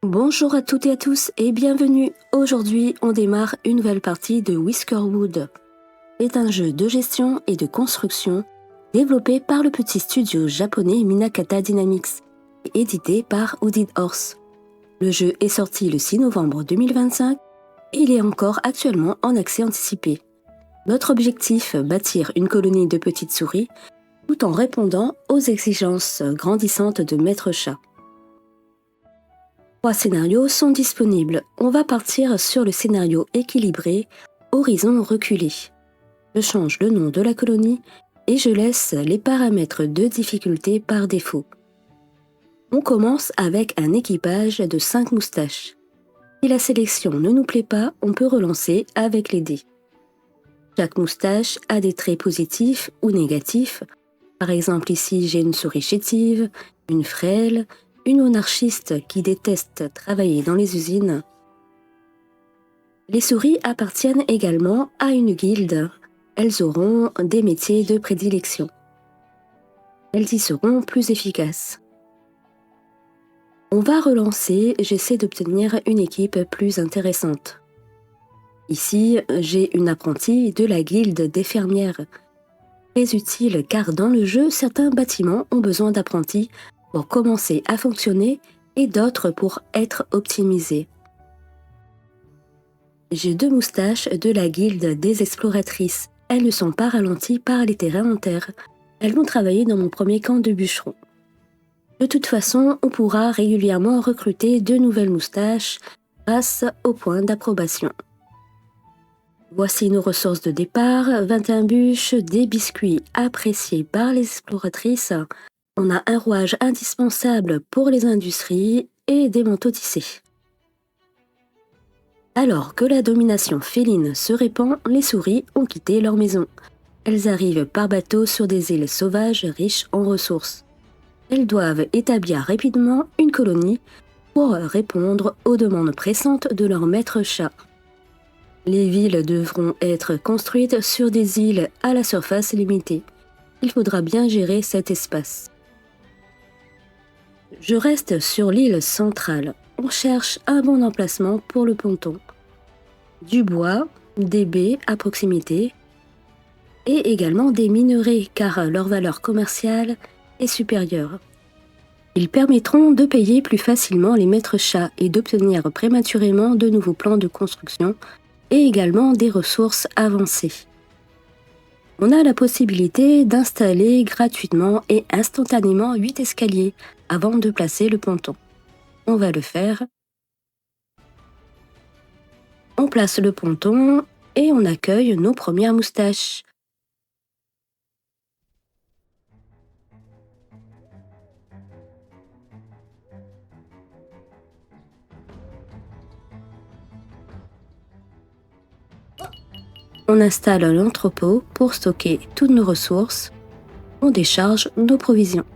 Bonjour à toutes et à tous et bienvenue. Aujourd'hui, on démarre une nouvelle partie de Whiskerwood. C'est un jeu de gestion et de construction développé par le petit studio japonais Minakata Dynamics et édité par Hooded Horse. Le jeu est sorti le 6 novembre 2025 et il est encore actuellement en accès anticipé. Notre objectif, bâtir une colonie de petites souris tout en répondant aux exigences grandissantes de Maître Chat. 3 scénarios sont disponibles. On va partir sur le scénario équilibré, horizon reculé. Je change le nom de la colonie et je laisse les paramètres de difficulté par défaut. On commence avec un équipage de 5 moustaches. Si la sélection ne nous plaît pas, on peut relancer avec les dés. Chaque moustache a des traits positifs ou négatifs. Par exemple, ici, j'ai une souris chétive, une frêle, une monarchiste qui déteste travailler dans les usines. Les souris appartiennent également à une guilde. Elles auront des métiers de prédilection. Elles y seront plus efficaces. On va relancer, j'essaie d'obtenir une équipe plus intéressante. Ici, j'ai une apprentie de la guilde des fermières. Très utile car dans le jeu, certains bâtiments ont besoin d'apprentis pour commencer à fonctionner et d'autres pour être optimisés. J'ai 2 moustaches de la guilde des exploratrices. Elles ne sont pas ralenties par les terrains en terre. Elles vont travailler dans mon premier camp de bûcherons. De toute façon, on pourra régulièrement recruter de nouvelles moustaches grâce au point d'approbation. Voici nos ressources de départ, 21 bûches, des biscuits appréciés par les exploratrices. On a un rouage indispensable pour les industries et des manteaux tissés. Alors que la domination féline se répand, les souris ont quitté leur maison. Elles arrivent par bateau sur des îles sauvages riches en ressources. Elles doivent établir rapidement une colonie pour répondre aux demandes pressantes de leur maître chat. Les villes devront être construites sur des îles à la surface limitée. Il faudra bien gérer cet espace. Je reste sur l'île centrale. On cherche un bon emplacement pour le ponton. Du bois, des baies à proximité et également des minerais car leur valeur commerciale est supérieure. Ils permettront de payer plus facilement les maîtres chats et d'obtenir prématurément de nouveaux plans de construction et également des ressources avancées. On a la possibilité d'installer gratuitement et instantanément 8 escaliers avant de placer le ponton. On va le faire. On place le ponton et on accueille nos premières moustaches. On installe l'entrepôt pour stocker toutes nos ressources. On décharge nos provisions.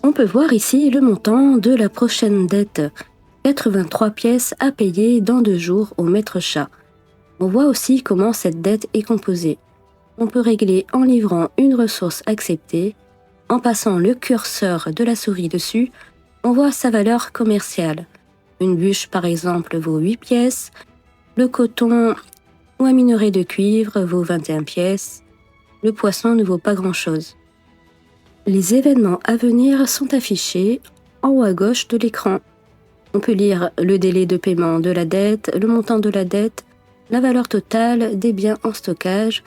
On peut voir ici le montant de la prochaine dette. 83 pièces à payer dans 2 jours au maître chat. On voit aussi comment cette dette est composée. On peut régler en livrant une ressource acceptée. En passant le curseur de la souris dessus, on voit sa valeur commerciale. Une bûche par exemple vaut 8 pièces, le coton ou un minerai de cuivre vaut 21 pièces, le poisson ne vaut pas grand-chose. Les événements à venir sont affichés en haut à gauche de l'écran. On peut lire le délai de paiement de la dette, le montant de la dette, la valeur totale des biens en stockage.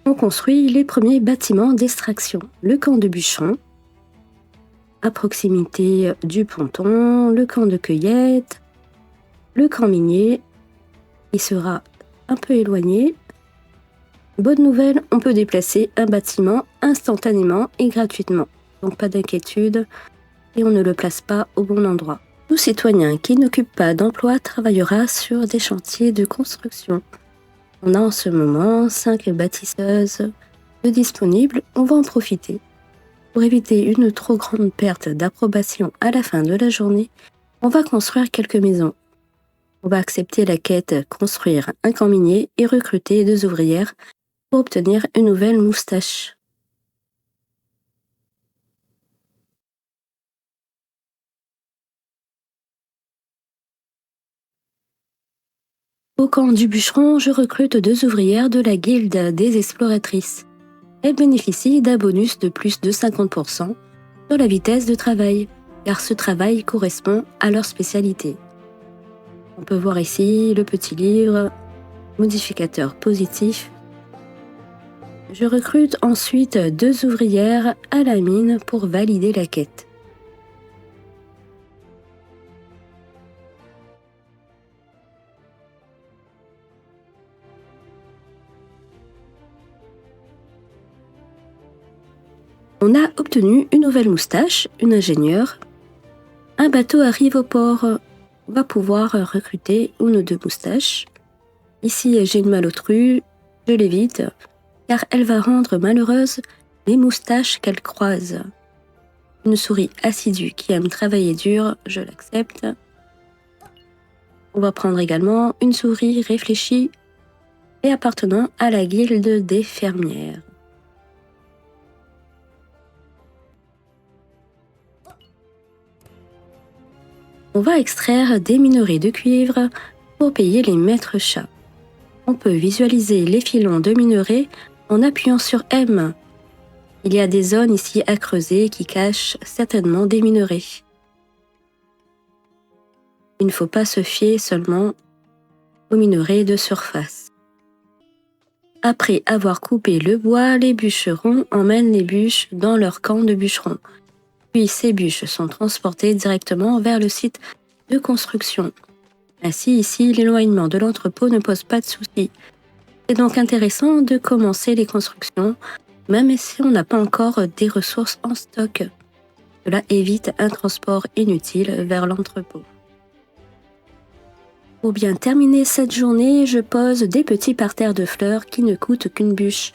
On construit les premiers bâtiments d'extraction, le camp de bûcherons, à proximité du ponton, le camp de cueillette, le camp minier, qui sera un peu éloigné. Bonne nouvelle, on peut déplacer un bâtiment instantanément et gratuitement, donc pas d'inquiétude, et on ne le place pas au bon endroit. Tout citoyen qui n'occupe pas d'emploi travaillera sur des chantiers de construction. On a en ce moment 5 bâtisseuses de disponibles, on va en profiter. Pour éviter une trop grande perte d'approbation à la fin de la journée, on va construire quelques maisons. On va accepter la quête construire un camp minier et recruter 2 ouvrières pour obtenir une nouvelle moustache. Au camp du bûcheron, je recrute 2 ouvrières de la guilde des exploratrices. Elles bénéficient d'un bonus de plus de 50% sur la vitesse de travail, car ce travail correspond à leur spécialité. On peut voir ici le petit livre, modificateur positif. Je recrute ensuite 2 ouvrières à la mine pour valider la quête. On a obtenu une nouvelle moustache, une ingénieure. Un bateau arrive au port. On va pouvoir recruter une ou 2 moustaches. Ici, j'ai une malotru, je l'évite, car elle va rendre malheureuses les moustaches qu'elle croise. Une souris assidue qui aime travailler dur, je l'accepte. On va prendre également une souris réfléchie et appartenant à la guilde des fermières. On va extraire des minerais de cuivre pour payer les maîtres chats. On peut visualiser les filons de minerais en appuyant sur M. Il y a des zones ici à creuser qui cachent certainement des minerais. Il ne faut pas se fier seulement aux minerais de surface. Après avoir coupé le bois, les bûcherons emmènent les bûches dans leur camp de bûcherons. Puis ces bûches sont transportées directement vers le site de construction. Ainsi, ici, l'éloignement de l'entrepôt ne pose pas de soucis. C'est donc intéressant de commencer les constructions, même si on n'a pas encore des ressources en stock. Cela évite un transport inutile vers l'entrepôt. Pour bien terminer cette journée, je pose des petits parterres de fleurs qui ne coûtent qu'une bûche.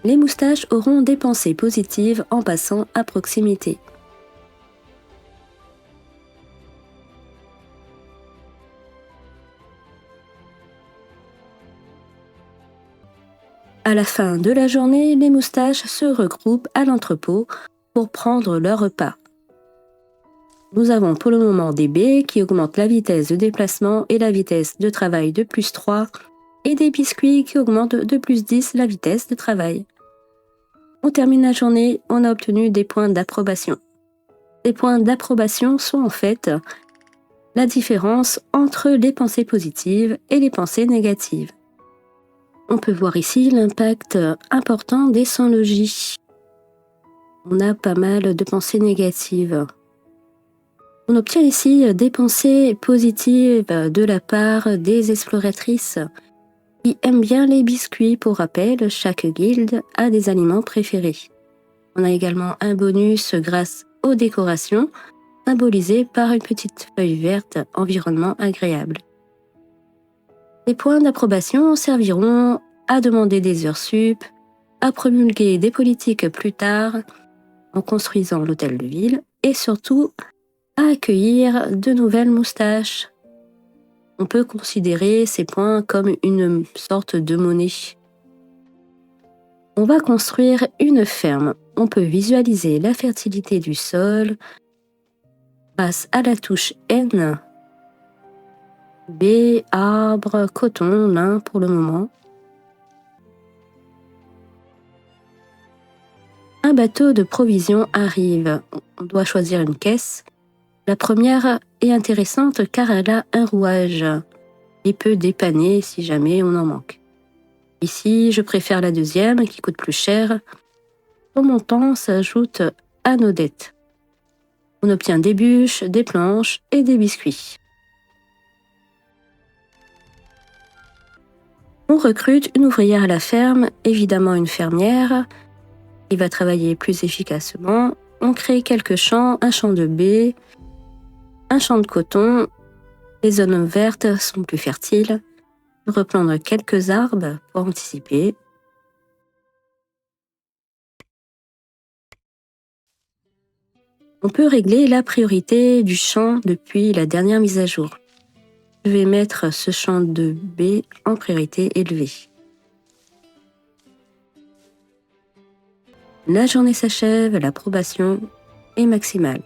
Les moustaches auront des pensées positives en passant à proximité. À la fin de la journée, les moustaches se regroupent à l'entrepôt pour prendre leur repas. Nous avons pour le moment des baies qui augmentent la vitesse de déplacement et la vitesse de travail de plus 3 et des biscuits qui augmentent de plus 10 la vitesse de travail. On termine la journée, on a obtenu des points d'approbation. Les points d'approbation sont en fait la différence entre les pensées positives et les pensées négatives. On peut voir ici l'impact important des 100 logis. On a pas mal de pensées négatives. On obtient ici des pensées positives de la part des exploratrices qui aiment bien les biscuits. Pour rappel, chaque guilde a des aliments préférés. On a également un bonus grâce aux décorations, symbolisées par une petite feuille verte, environnement agréable. Les points d'approbation serviront à demander des heures sup, à promulguer des politiques plus tard en construisant l'hôtel de ville et surtout à accueillir de nouvelles moustaches. On peut considérer ces points comme une sorte de monnaie. On va construire une ferme. On peut visualiser la fertilité du sol grâce à la touche N. Baies, arbres, coton, lin pour le moment. Un bateau de provisions arrive. On doit choisir une caisse. La première est intéressante car elle a un rouage et peut dépanner si jamais on en manque. Ici, je préfère la deuxième qui coûte plus cher. Son montant s'ajoute à nos dettes. On obtient des bûches, des planches et des biscuits. On recrute une ouvrière à la ferme, évidemment une fermière, qui va travailler plus efficacement. On crée quelques champs, un champ de baies, un champ de coton. Les zones vertes sont plus fertiles. Reprendre quelques arbres pour anticiper. On peut régler la priorité du champ depuis la dernière mise à jour. Je vais mettre ce champ de B en priorité élevée. La journée s'achève, la probation est maximale.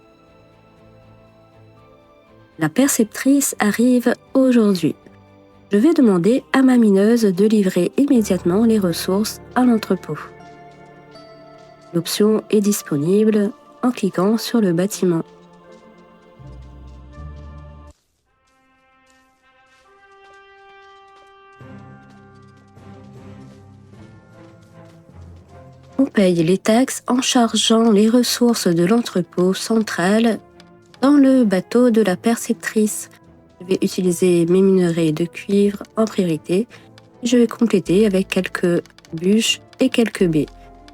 La perceptrice arrive aujourd'hui. Je vais demander à ma mineuse de livrer immédiatement les ressources à l'entrepôt. L'option est disponible en cliquant sur le bâtiment. On paye les taxes en chargeant les ressources de l'entrepôt central dans le bateau de la perceptrice. Je vais utiliser mes minerais de cuivre en priorité. Je vais compléter avec quelques bûches et quelques baies.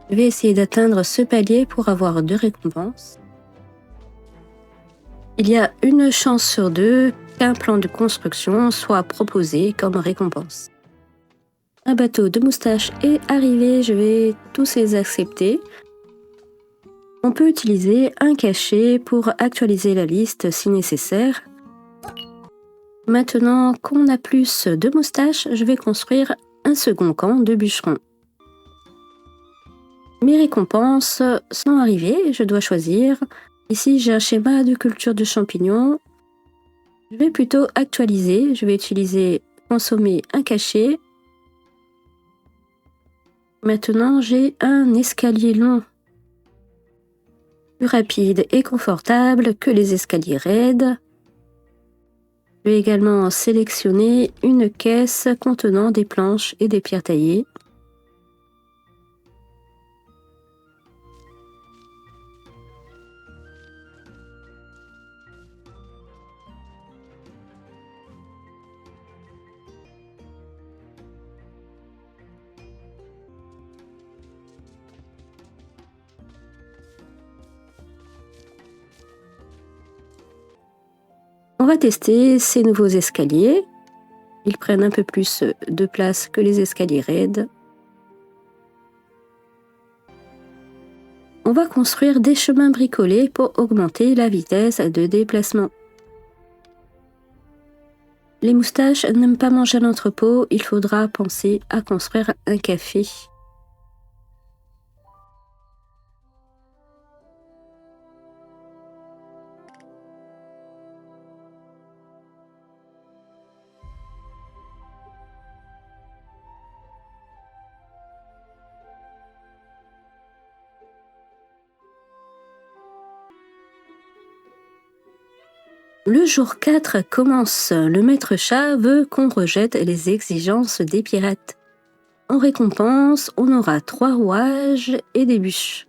Je vais essayer d'atteindre ce palier pour avoir 2 récompenses. Il y a une chance sur 2 qu'un plan de construction soit proposé comme récompense. Un bateau de moustaches est arrivé, je vais tous les accepter. On peut utiliser un cachet pour actualiser la liste si nécessaire. Maintenant qu'on a plus de moustaches, je vais construire un second camp de bûcherons. Mes récompenses sont arrivées, je dois choisir. Ici, j'ai un schéma de culture de champignons. Je vais plutôt actualiser, je vais utiliser consommer un cachet. Maintenant, j'ai un escalier long, plus rapide et confortable que les escaliers raides. Je vais également sélectionner une caisse contenant des planches et des pierres taillées. On va tester ces nouveaux escaliers. Ils prennent un peu plus de place que les escaliers raides. On va construire des chemins bricolés pour augmenter la vitesse de déplacement. Les moustaches n'aiment pas manger à l'entrepôt, il faudra penser à construire un café. Le jour 4 commence. Le maître chat veut qu'on rejette les exigences des pirates. En récompense, on aura 3 rouages et des bûches.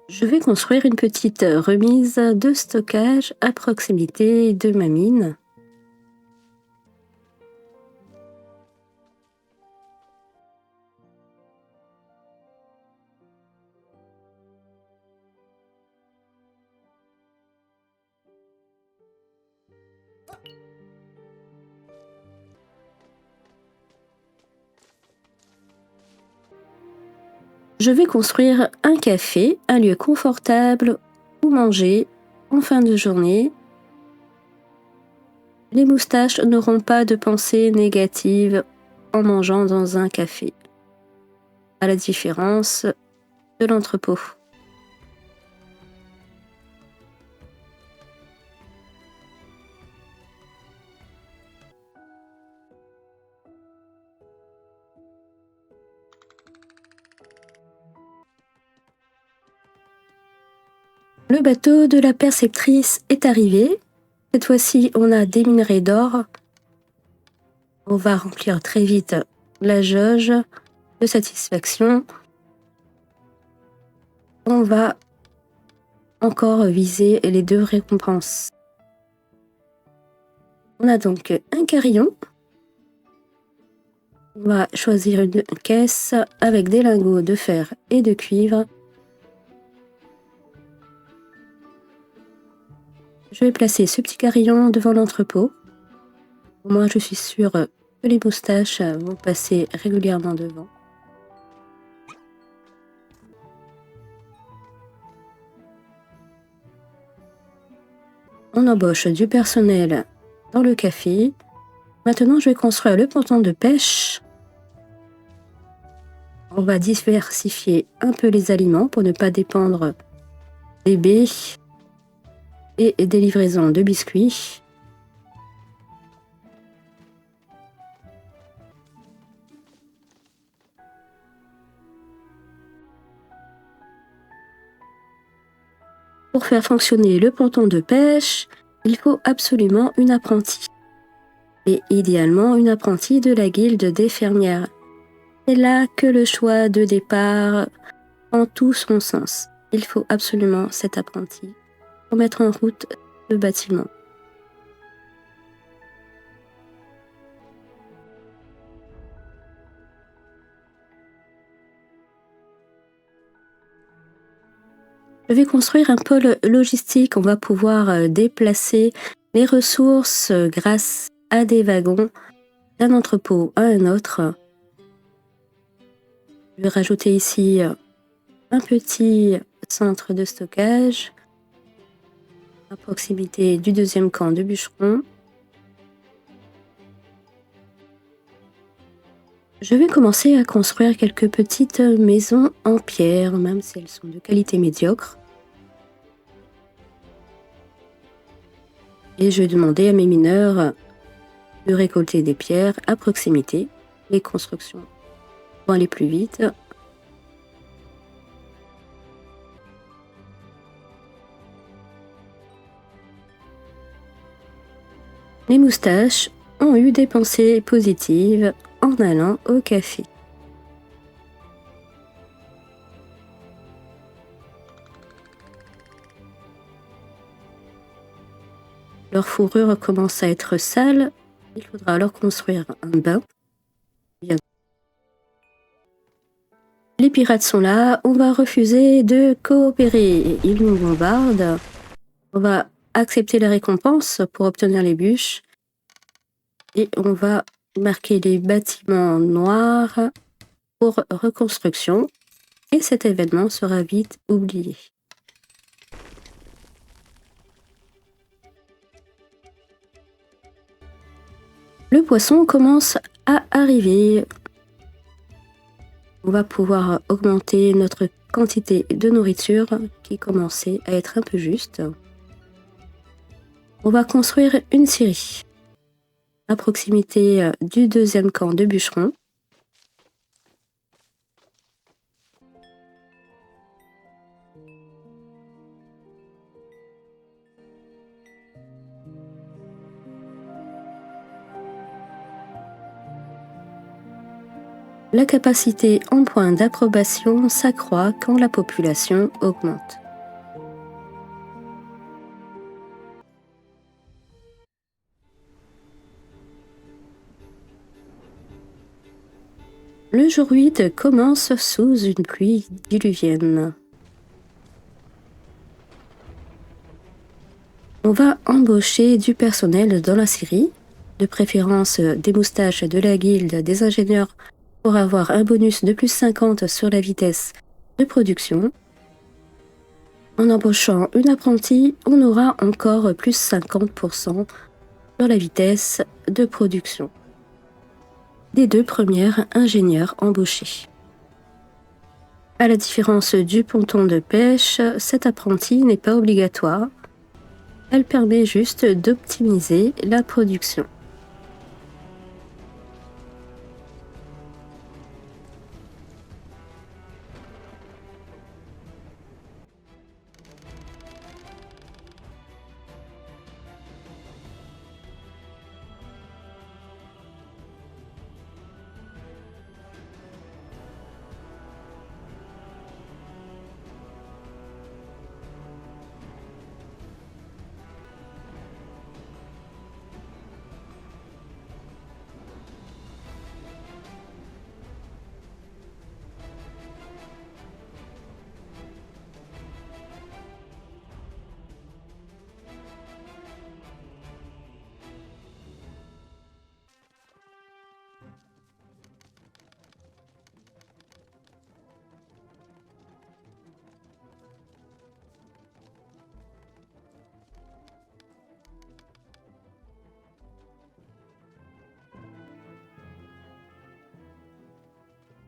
Je vais construire une petite remise de stockage à proximité de ma mine. Je vais construire un café, un lieu confortable où manger en fin de journée. Les moustaches n'auront pas de pensées négatives en mangeant dans un café, à la différence de l'entrepôt. Le bateau de la perceptrice est arrivé. Cette fois-ci, on a des minerais d'or. On va remplir très vite la jauge de satisfaction. On va encore viser les 2 récompenses. On a donc un carillon. On va choisir une caisse avec des lingots de fer et de cuivre. Je vais placer ce petit carillon devant l'entrepôt. Moi, je suis sûre que les moustaches vont passer régulièrement devant. On embauche du personnel dans le café. Maintenant, je vais construire le ponton de pêche. On va diversifier un peu les aliments pour ne pas dépendre des baies et des livraisons de biscuits. Pour faire fonctionner le ponton de pêche, il faut absolument une apprentie. Et idéalement une apprentie de la guilde des fermières. C'est là que le choix de départ prend tout son sens. Il faut absolument cet apprenti pour mettre en route le bâtiment. Je vais construire un pôle logistique. On va pouvoir déplacer les ressources grâce à des wagons d'un entrepôt à un autre. Je vais rajouter ici un petit centre de stockage à proximité du 2e camp de bûcherons. Je vais commencer à construire quelques petites maisons en pierre, même si elles sont de qualité médiocre. Et je vais demander à mes mineurs de récolter des pierres à proximité. Les constructions vont aller plus vite. Les moustaches ont eu des pensées positives en allant au café. Leur fourrure commence à être sale. Il faudra alors construire un bain. Les pirates sont là. On va refuser de coopérer. Ils nous bombardent. On va accepter la récompense pour obtenir les bûches. Et on va marquer les bâtiments noirs pour reconstruction. Et cet événement sera vite oublié. Le poisson commence à arriver. On va pouvoir augmenter notre quantité de nourriture qui commençait à être un peu juste. On va construire une scierie à proximité du 2e camp de bûcherons. La capacité en points d'approbation s'accroît quand la population augmente. Le jour 8 commence sous une pluie diluvienne. On va embaucher du personnel dans la scierie, de préférence des moustaches de la guilde des ingénieurs pour avoir un bonus de plus 50 sur la vitesse de production. En embauchant une apprentie, on aura encore plus 50% sur la vitesse de production des 2 premières ingénieurs embauchés. À la différence du ponton de pêche, cette apprentie n'est pas obligatoire. Elle permet juste d'optimiser la production.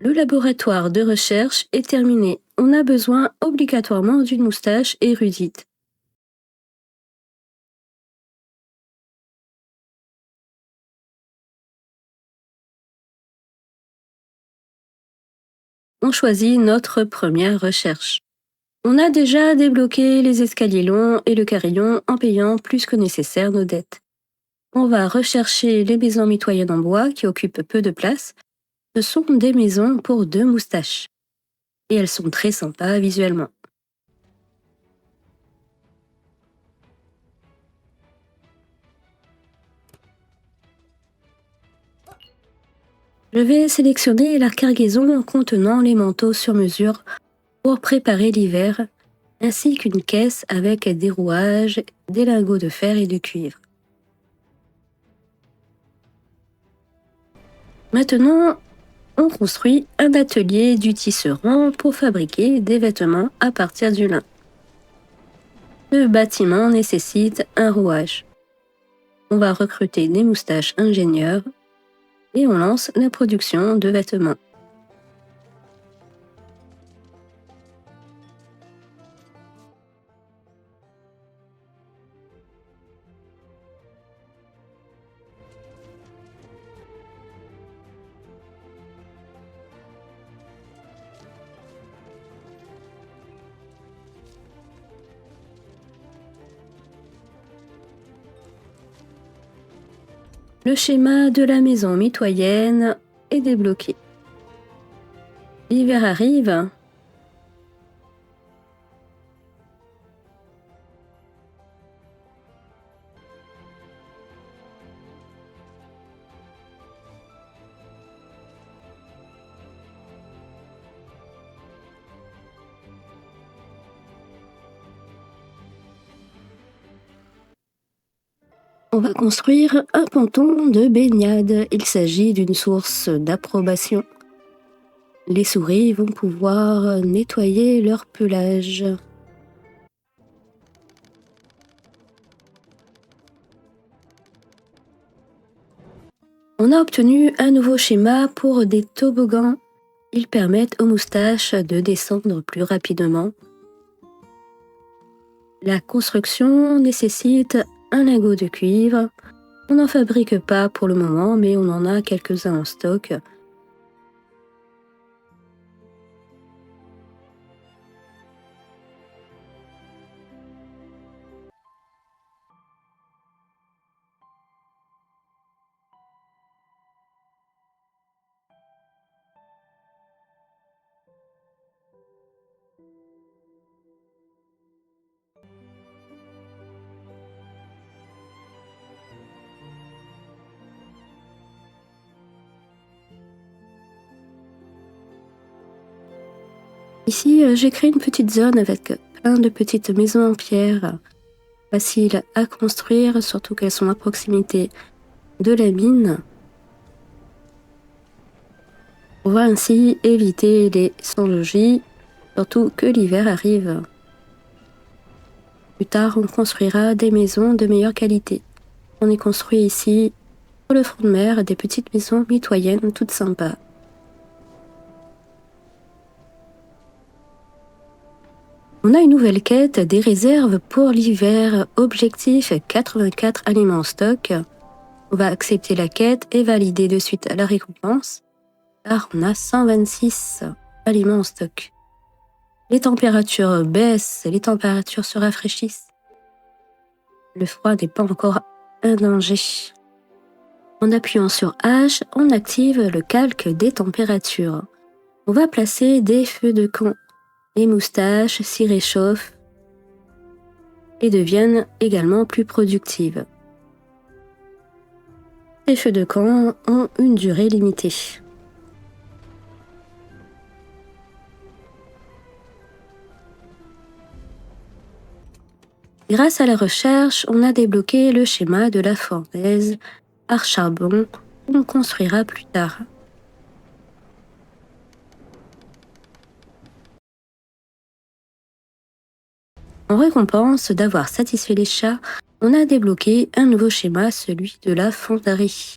Le laboratoire de recherche est terminé. On a besoin obligatoirement d'une moustache érudite. On choisit notre première recherche. On a déjà débloqué les escaliers longs et le carillon en payant plus que nécessaire nos dettes. On va rechercher les maisons mitoyennes en bois qui occupent peu de place. Ce sont des maisons pour 2 moustaches. Et elles sont très sympas visuellement. Je vais sélectionner la cargaison contenant les manteaux sur mesure pour préparer l'hiver, ainsi qu'une caisse avec des rouages, des lingots de fer et de cuivre. Maintenant, on construit un atelier du tisserand pour fabriquer des vêtements à partir du lin. Le bâtiment nécessite un rouage. On va recruter des moustaches ingénieurs et on lance la production de vêtements. Le schéma de la maison mitoyenne est débloqué. L'hiver arrive. On va construire un ponton de baignade. Il s'agit d'une source d'approbation. Les souris vont pouvoir nettoyer leur pelage. On a obtenu un nouveau schéma pour des toboggans. Ils permettent aux moustaches de descendre plus rapidement. La construction nécessite un lingot de cuivre. On n'en fabrique pas pour le moment, mais on en a quelques-uns en stock. Ici, j'ai créé une petite zone avec plein de petites maisons en pierre, faciles à construire, surtout qu'elles sont à proximité de la mine. On va ainsi éviter les sans-logis, surtout que l'hiver arrive. Plus tard, on construira des maisons de meilleure qualité. On y construit ici, sur le front de mer, des petites maisons mitoyennes toutes sympas. On a une nouvelle quête, des réserves pour l'hiver. Objectif 84 aliments en stock. On va accepter la quête et valider de suite la récompense, car on a 126 aliments en stock. Les températures baissent, les températures se rafraîchissent. Le froid n'est pas encore un danger. En appuyant sur H, on active le calque des températures. On va placer des feux de camp. Les moustaches s'y réchauffent et deviennent également plus productives. Ces feux de camp ont une durée limitée. Grâce à la recherche, on a débloqué le schéma de la fournaise à charbon qu'on construira plus tard. En récompense d'avoir satisfait les chats, on a débloqué un nouveau schéma, celui de la fonderie.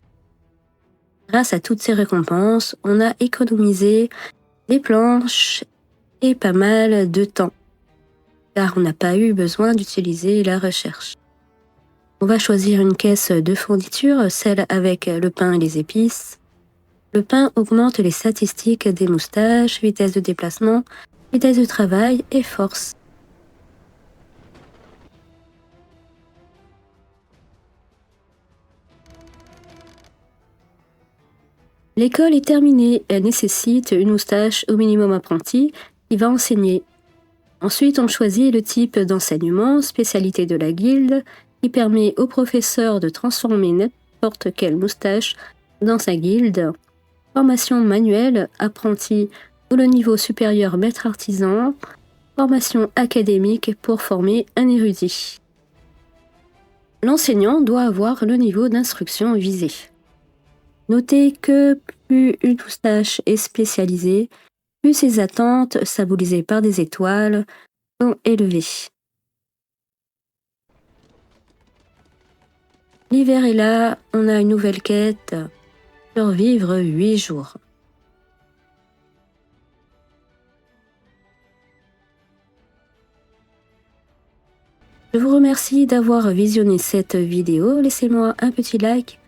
Grâce à toutes ces récompenses, on a économisé des planches et pas mal de temps, car on n'a pas eu besoin d'utiliser la recherche. On va choisir une caisse de fourniture, celle avec le pain et les épices. Le pain augmente les statistiques des moustaches, vitesse de déplacement, vitesse de travail et force. L'école est terminée, elle nécessite une moustache au minimum apprenti qui va enseigner. Ensuite, on choisit le type d'enseignement, spécialité de la guilde, qui permet au professeur de transformer n'importe quelle moustache dans sa guilde. Formation manuelle, apprenti ou le niveau supérieur maître artisan. Formation académique pour former un érudit. L'enseignant doit avoir le niveau d'instruction visé. Notez que plus une moustache est spécialisée, plus ses attentes, symbolisées par des étoiles, sont élevées. L'hiver est là, on a une nouvelle quête, survivre 8 jours. Je vous remercie d'avoir visionné cette vidéo, laissez-moi un petit like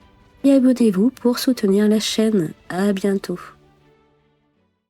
et abonnez-vous pour soutenir la chaîne. À bientôt.